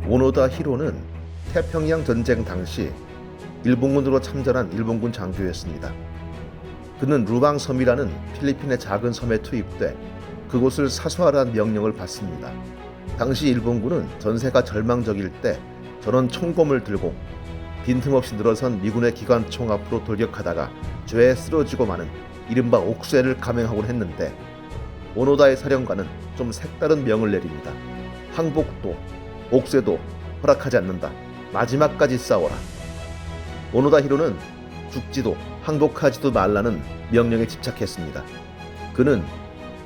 오노다 히로는 태평양 전쟁 당시 일본군으로 참전한 일본군 장교였습니다. 그는 루방섬이라는 필리핀의 작은 섬에 투입돼 그곳을 사수하라는 명령을 받습니다. 당시 일본군은 전세가 절망적일 때 전원 총검을 들고 빈틈없이 늘어선 미군의 기관총 앞으로 돌격하다가 죄에 쓰러지고 마는 이른바 옥쇄를 감행하곤 했는데, 오노다의 사령관은 좀 색다른 명을 내립니다. 항복도 옥쇄도 허락하지 않는다. 마지막까지 싸워라. 오노다 히로는 죽지도 항복하지도 말라는 명령에 집착했습니다. 그는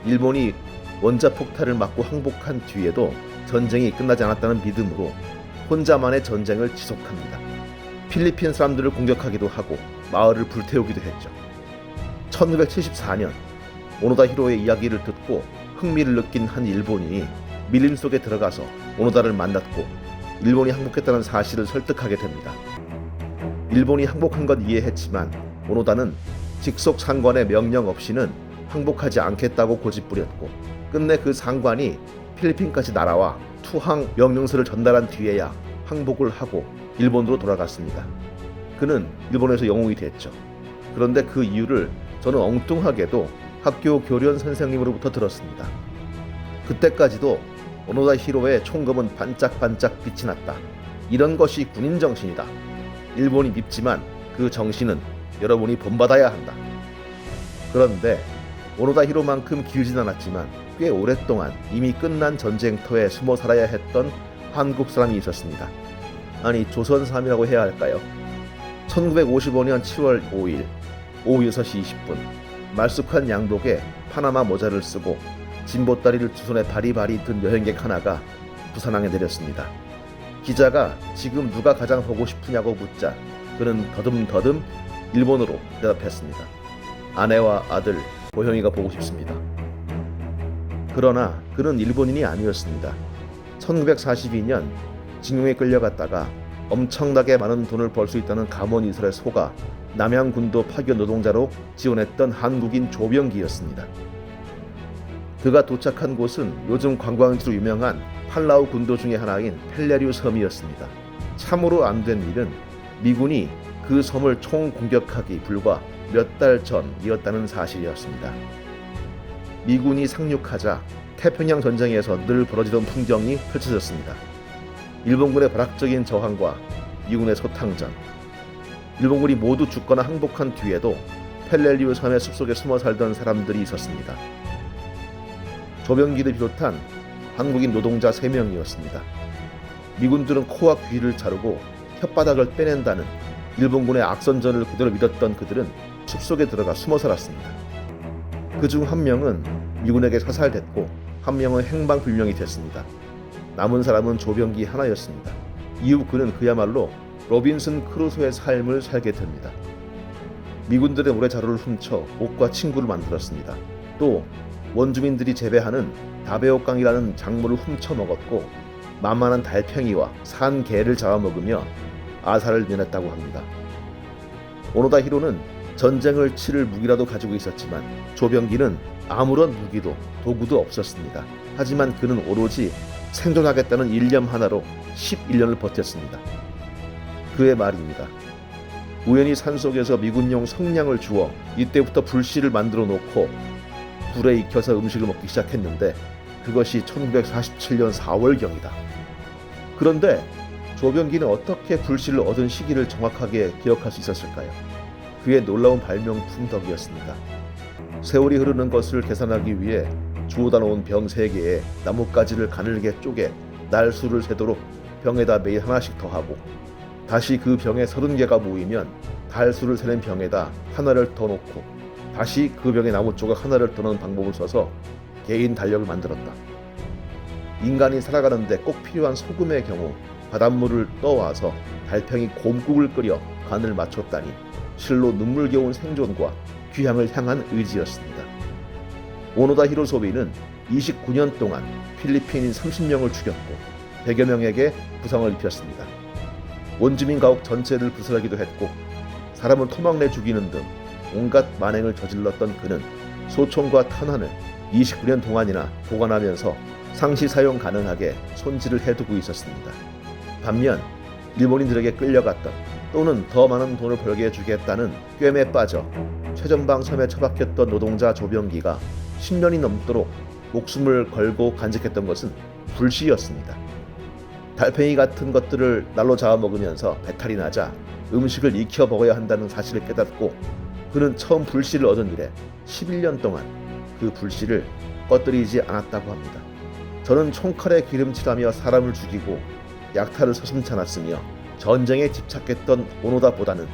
일본이 원자폭탄을 맞고 항복한 뒤에도 전쟁이 끝나지 않았다는 믿음으로 혼자만의 전쟁을 지속합니다. 필리핀 사람들을 공격하기도 하고 마을을 불태우기도 했죠. 1974년 오노다 히로의 이야기를 듣고 흥미를 느낀 한 일본인이 밀림 속에 들어가서 오노다를 만났고 일본이 항복했다는 사실을 설득하게 됩니다. 일본이 항복한 건 이해했지만 오노다는 직속 상관의 명령 없이는 항복하지 않겠다고 고집부렸고, 끝내 그 상관이 필리핀까지 날아와 투항 명령서를 전달한 뒤에야 항복을 하고 일본으로 돌아갔습니다. 그는 일본에서 영웅이 됐죠. 그런데 그 이유를 저는 엉뚱하게도 학교 교련 선생님으로부터 들었습니다. 그때까지도 오노다 히로의 총검은 반짝반짝 빛이 났다. 이런 것이 군인 정신이다. 일본이 밉지만 그 정신은 여러분이 본받아야 한다. 그런데 오노다 히로만큼 길진 않았지만 꽤 오랫동안 이미 끝난 전쟁터에 숨어 살아야 했던 한국 사람이 있었습니다. 아니, 조선사람이라고 해야 할까요? 1955년 7월 5일 오후 6시 20분 말쑥한 양복에 파나마 모자를 쓰고 진보다리를 두 손에 바리바리 든 여행객 하나가 부산항에 내렸습니다. 기자가 지금 누가 가장 보고 싶으냐고 묻자 그는 더듬더듬 일본어로 대답했습니다. 아내와 아들 고형이가 보고 싶습니다. 그러나 그는 일본인이 아니었습니다. 1942년 징용에 끌려갔다가 엄청나게 많은 돈을 벌 수 있다는 감언이설에 속아 남양군도 파견 노동자로 지원했던 한국인 조병기였습니다. 그가 도착한 곳은 요즘 관광지로 유명한 팔라우 군도 중의 하나인 펠레리우 섬이었습니다. 참으로 안 된 일은 미군이 그 섬을 총공격하기 불과 몇 달 전이었다는 사실이었습니다. 미군이 상륙하자 태평양 전쟁에서 늘 벌어지던 풍경이 펼쳐졌습니다. 일본군의 발악적인 저항과 미군의 소탕전. 일본군이 모두 죽거나 항복한 뒤에도 펠레리우 섬의 숲속에 숨어 살던 사람들이 있었습니다. 조병기를 비롯한 한국인 노동자 3명이었습니다. 미군들은 코와 귀를 자르고 혓바닥을 빼낸다는 일본군의 악선전을 그대로 믿었던 그들은 숲속에 들어가 숨어 살았습니다. 그중 한 명은 미군에게 사살됐고 한 명은 행방불명이 됐습니다. 남은 사람은 조병기 하나였습니다. 이후 그는 그야말로 로빈슨 크루소의 삶을 살게 됩니다. 미군들의 모래자루를 훔쳐 옷과 친구를 만들었습니다. 또 원주민들이 재배하는 다베오깡이라는 작물을 훔쳐 먹었고 만만한 달팽이와 산 개를 잡아먹으며 아사를 면했다고 합니다. 오노다 히로는 전쟁을 치를 무기라도 가지고 있었지만 조병기는 아무런 무기도 도구도 없었습니다. 하지만 그는 오로지 생존하겠다는 일념 하나로 11년을 버텼습니다. 그의 말입니다. 우연히 산속에서 미군용 성냥을 주워 이때부터 불씨를 만들어 놓고 불에 익혀서 음식을 먹기 시작했는데 그것이 1947년 4월경이다. 그런데 조병기는 어떻게 불씨를 얻은 시기를 정확하게 기억할 수 있었을까요? 그의 놀라운 발명품 덕이었습니다. 세월이 흐르는 것을 계산하기 위해 주워다 놓은 병 3개에 나뭇가지를 가늘게 쪼개 날수를 세도록 병에다 매일 하나씩 더하고, 다시 그 병에 30개가 모이면 달수를 세는 병에다 하나를 더 놓고 다시 그 병에 나무 조각 하나를 더 넣는 방법을 써서 개인 달력을 만들었다. 인간이 살아가는데 꼭 필요한 소금의 경우 바닷물을 떠와서 달팽이 곰국을 끓여 간을 맞췄다니 실로 눈물겨운 생존과 귀향을 향한 의지였습니다. 오노다 히로소비는 29년 동안 필리핀인 30명을 죽였고 100여 명에게 부상을 입혔습니다. 원주민 가옥 전체를 부술하기도 했고 사람을 토막내 죽이는 등 온갖 만행을 저질렀던 그는 소총과 탄환을 29년 동안이나 보관하면서 상시 사용 가능하게 손질을 해두고 있었습니다. 반면 일본인들에게 끌려갔던 또는 더 많은 돈을 벌게 해주겠다는 꿰매에 빠져 최전방 섬에 처박혔던 노동자 조병기가 10년이 넘도록 목숨을 걸고 간직했던 것은 불씨였습니다. 달팽이 같은 것들을 날로 잡아먹으면서 배탈이 나자 음식을 익혀 먹어야 한다는 사실을 깨닫고 그는 처음 불씨를 얻은 이래 11년 동안 그 불씨를 꺼뜨리지 않았다고 합니다. 저는 총칼에 기름칠하며 사람을 죽이고 약탈을 서슴지 않았으며 전쟁에 집착했던 오노다보다는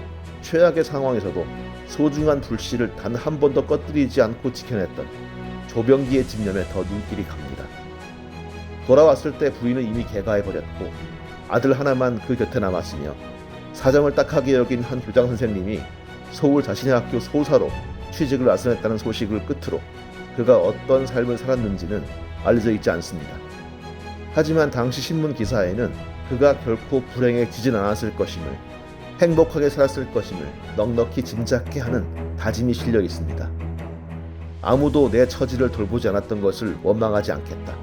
최악의 상황에서도 소중한 불씨를 단 한 번도 꺼뜨리지 않고 지켜냈던 조병기의 집념에 더 눈길이 갑니다. 돌아왔을 때 부인은 이미 개가해버렸고 아들 하나만 그 곁에 남았으며 사정을 딱하게 여긴 한 교장 선생님이 서울 자신의 학교 소사로 취직을 아선했다는 소식을 끝으로 그가 어떤 삶을 살았는지는 알려져 있지 않습니다. 하지만 당시 신문 기사에는 그가 결코 불행에 지진 않았을 것임을, 행복하게 살았을 것임을 넉넉히 짐작케 하는 다짐이 실려 있습니다. 아무도 내 처지를 돌보지 않았던 것을 원망하지 않겠다.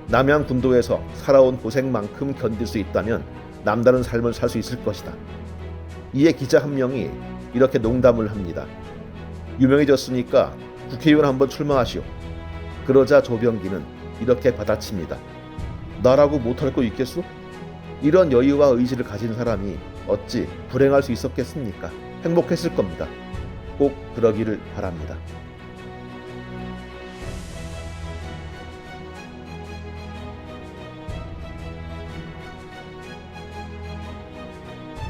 남양 군도에서 살아온 고생만큼 견딜 수 있다면 남다른 삶을 살 수 있을 것이다. 이에 기자 한 명이 이렇게 농담을 합니다. 유명해졌으니까 국회의원 한번 출마하시오. 그러자 조병기는 이렇게 받아칩니다. 나라고 못할 거 있겠소? 이런 여유와 의지를 가진 사람이 어찌 불행할 수 있었겠습니까? 행복했을 겁니다. 꼭 그러기를 바랍니다.